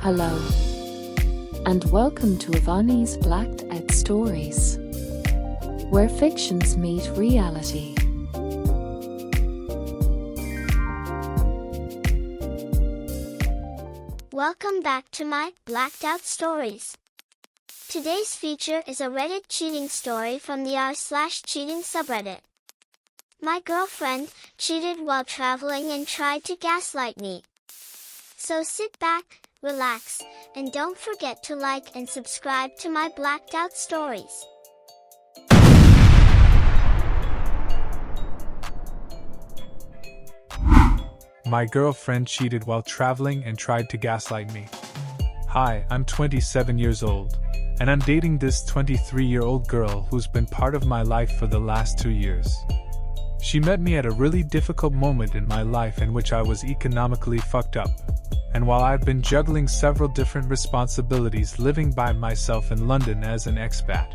Hello, and welcome to Ivani's Blacked Out Stories, where fictions meet reality. Welcome back to my Blacked Out Stories. Today's feature is a Reddit cheating story from the r/cheating subreddit. My girlfriend cheated while traveling and tried to gaslight me. So sit back, relax, and don't forget to like and subscribe to my Blacked Out Stories. My girlfriend cheated while traveling and tried to gaslight me. Hi, I'm 27 years old, and I'm dating this 23-year-old girl who's been part of my life for the last 2 years. She met me at a really difficult moment in my life in which I was economically fucked up, and while I've been juggling several different responsibilities living by myself in London as an expat.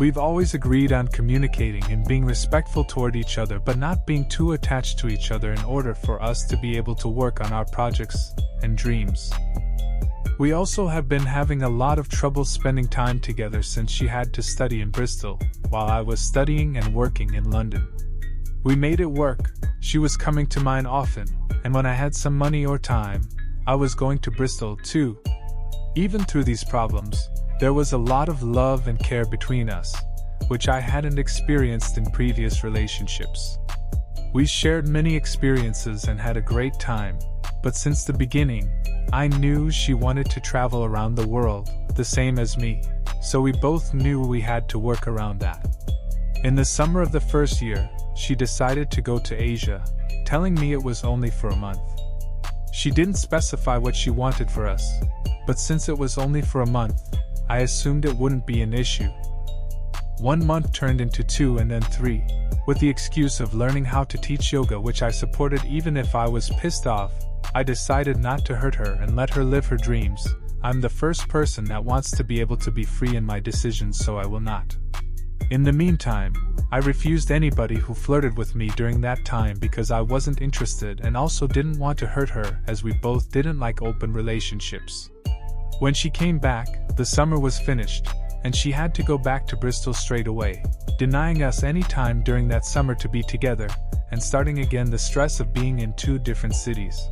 We've always agreed on communicating and being respectful toward each other but not being too attached to each other in order for us to be able to work on our projects and dreams. We also have been having a lot of trouble spending time together since she had to study in Bristol, while I was studying and working in London. We made it work. She was coming to mine often, and when I had some money or time, I was going to Bristol too. Even through these problems, there was a lot of love and care between us, which I hadn't experienced in previous relationships. We shared many experiences and had a great time, but since the beginning, I knew she wanted to travel around the world, the same as me, so we both knew we had to work around that. In the summer of the first year, she decided to go to Asia, telling me it was only for a month. She didn't specify what she wanted for us, but since it was only for a month, I assumed it wouldn't be an issue. 1 month turned into 2 and then 3, with the excuse of learning how to teach yoga, which I supported even if I was pissed off. I decided not to hurt her and let her live her dreams. I'm the first person that wants to be able to be free in my decisions, so I will not. In the meantime, I refused anybody who flirted with me during that time because I wasn't interested and also didn't want to hurt her, as we both didn't like open relationships. When she came back, the summer was finished, and she had to go back to Bristol straight away, denying us any time during that summer to be together, and starting again the stress of being in 2 different cities.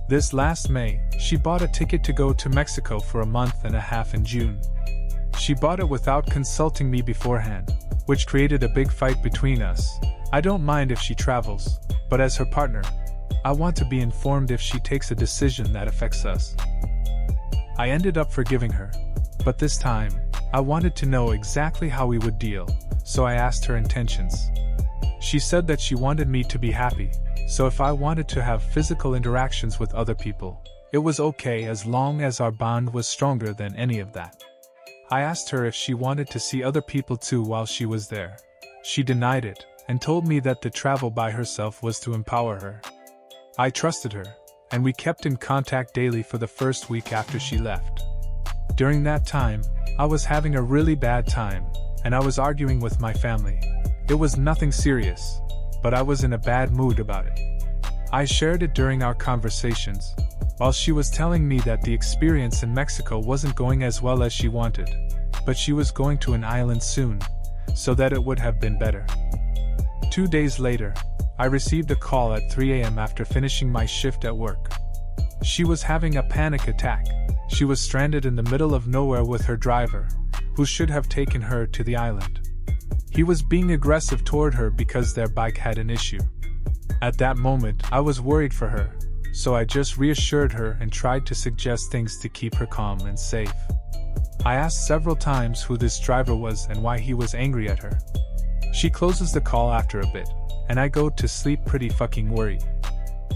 This last May, she bought a ticket to go to Mexico for a month and a half in June. She bought it without consulting me beforehand, which created a big fight between us. I don't mind if she travels, but as her partner, I want to be informed if she takes a decision that affects us. I ended up forgiving her, but this time, I wanted to know exactly how we would deal, so I asked her intentions. She said that she wanted me to be happy, so if I wanted to have physical interactions with other people, it was okay as long as our bond was stronger than any of that. I asked her if she wanted to see other people too while she was there. She denied it, and told me that the travel by herself was to empower her. I trusted her, and we kept in contact daily for the first week after she left. During that time, I was having a really bad time, and I was arguing with my family. It was nothing serious, but I was in a bad mood about it. I shared it during our conversations, while she was telling me that the experience in Mexico wasn't going as well as she wanted, but she was going to an island soon, so that it would have been better. 2 days later, I received a call at 3 a.m. after finishing my shift at work. She was having a panic attack. She was stranded in the middle of nowhere with her driver, who should have taken her to the island. He was being aggressive toward her because their bike had an issue. At that moment, I was worried for her, so I just reassured her and tried to suggest things to keep her calm and safe. I asked several times who this driver was and why he was angry at her. She closes the call after a bit, and I go to sleep pretty fucking worried.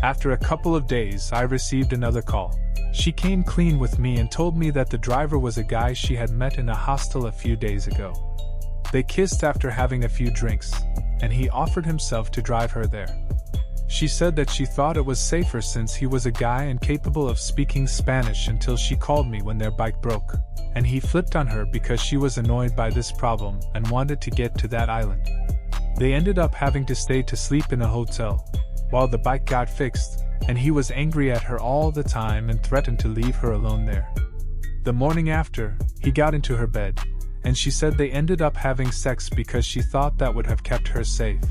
After a couple of days, I received another call. She came clean with me and told me that the driver was a guy she had met in a hostel a few days ago. They kissed after having a few drinks, and he offered himself to drive her there. She said that she thought it was safer since he was a guy and capable of speaking Spanish until she called me when their bike broke, and he flipped on her because she was annoyed by this problem and wanted to get to that island. They ended up having to stay to sleep in a hotel. While the bike got fixed, and he was angry at her all the time and threatened to leave her alone there. The morning after, he got into her bed, and she said they ended up having sex because she thought that would have kept her safe.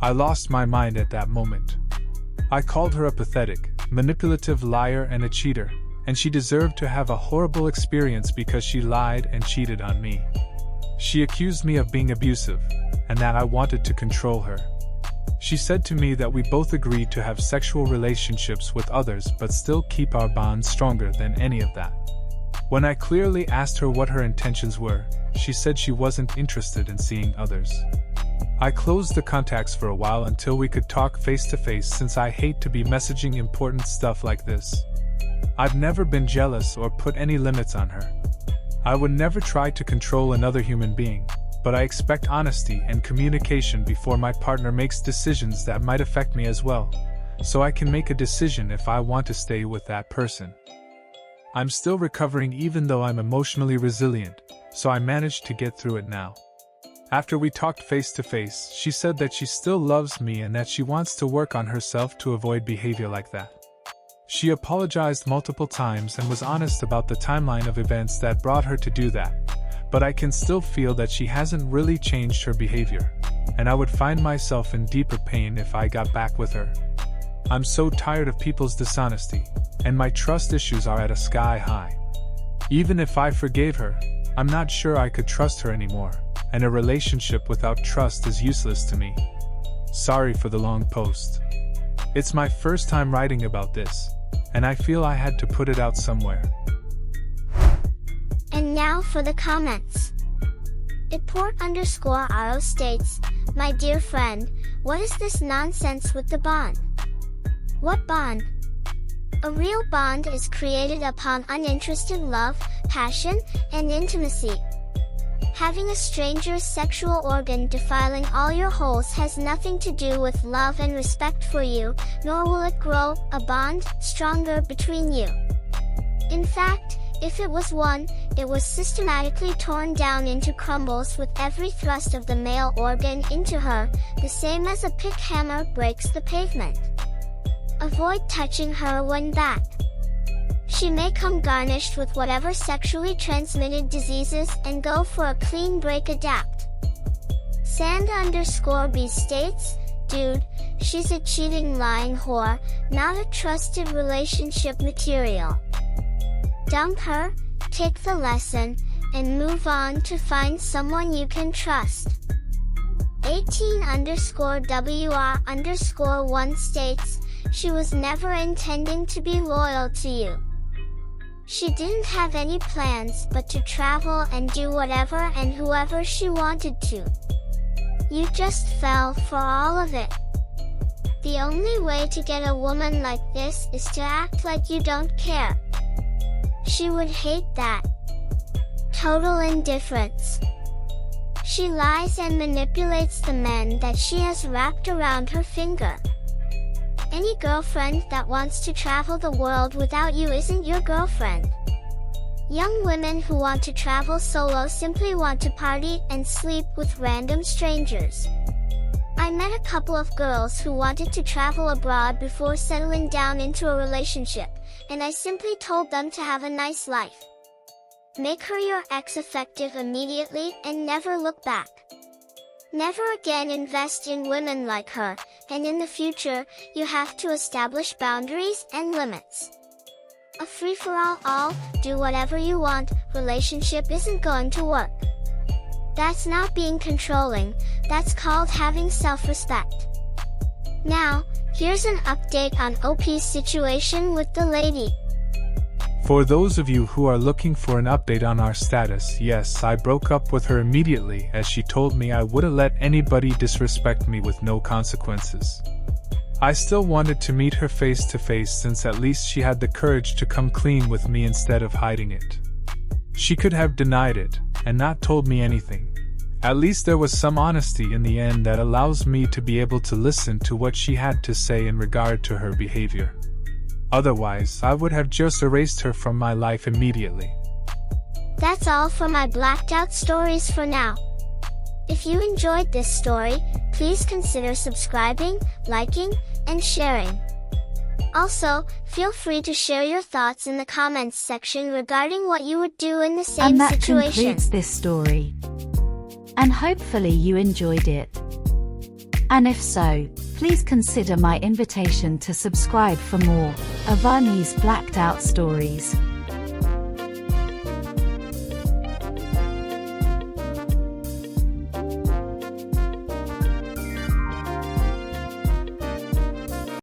I lost my mind at that moment. I called her a pathetic, manipulative liar and a cheater, and she deserved to have a horrible experience because she lied and cheated on me. She accused me of being abusive, and that I wanted to control her. She said to me that we both agreed to have sexual relationships with others but still keep our bond stronger than any of that. When I clearly asked her what her intentions were, she said she wasn't interested in seeing others. I closed the contacts for a while until we could talk face to face, since I hate to be messaging important stuff like this. I've never been jealous or put any limits on her. I would never try to control another human being, but I expect honesty and communication before my partner makes decisions that might affect me as well, so I can make a decision if I want to stay with that person. I'm still recovering even though I'm emotionally resilient, so I managed to get through it now. After we talked face to face, she said that she still loves me and that she wants to work on herself to avoid behavior like that. She apologized multiple times and was honest about the timeline of events that brought her to do that, but I can still feel that she hasn't really changed her behavior, and I would find myself in deeper pain if I got back with her. I'm so tired of people's dishonesty, and my trust issues are at a sky high. Even if I forgave her, I'm not sure I could trust her anymore, and a relationship without trust is useless to me. Sorry for the long post. It's my first time writing about this, and I feel I had to put it out somewhere. And now for the comments. Report_RO states, "My dear friend, what is this nonsense with the bond? What bond? A real bond is created upon uninterested love, passion, and intimacy. Having a stranger's sexual organ defiling all your holes has nothing to do with love and respect for you, nor will it grow a bond stronger between you. In fact, if it was one, it was systematically torn down into crumbles with every thrust of the male organ into her, the same as a pick hammer breaks the pavement. Avoid touching her when that. She may come garnished with whatever sexually transmitted diseases and go for a clean break adapt." Sand_B states, "Dude, she's a cheating lying whore, not a trusted relationship material. Dump her, take the lesson, and move on to find someone you can trust." 18_WR_1 states, "She was never intending to be loyal to you. She didn't have any plans but to travel and do whatever and whoever she wanted to. You just fell for all of it. The only way to get a woman like this is to act like you don't care. She would hate that. Total indifference. She lies and manipulates the men that she has wrapped around her finger. Any girlfriend that wants to travel the world without you isn't your girlfriend. Young women who want to travel solo simply want to party and sleep with random strangers. I met a couple of girls who wanted to travel abroad before settling down into a relationship, and I simply told them to have a nice life. Make her your ex effective immediately and never look back. Never again invest in women like her, and in the future, you have to establish boundaries and limits. A free-for-all, do whatever you want, relationship isn't going to work. That's not being controlling, that's called having self-respect." Now, here's an update on OP's situation with the lady. For those of you who are looking for an update on our status, yes, I broke up with her immediately as she told me I wouldn't let anybody disrespect me with no consequences. I still wanted to meet her face to face since at least she had the courage to come clean with me instead of hiding it. She could have denied it and not told me anything. At least there was some honesty in the end that allows me to be able to listen to what she had to say in regard to her behavior. Otherwise, I would have just erased her from my life immediately. That's all for my blacked out stories for now. If you enjoyed this story, please consider subscribing, liking, and sharing. Also, feel free to share your thoughts in the comments section regarding what you would do in the same And that situation. concludes this story. And hopefully you enjoyed it. And if so, please consider my invitation to subscribe for more Avani's Blacked Out Stories.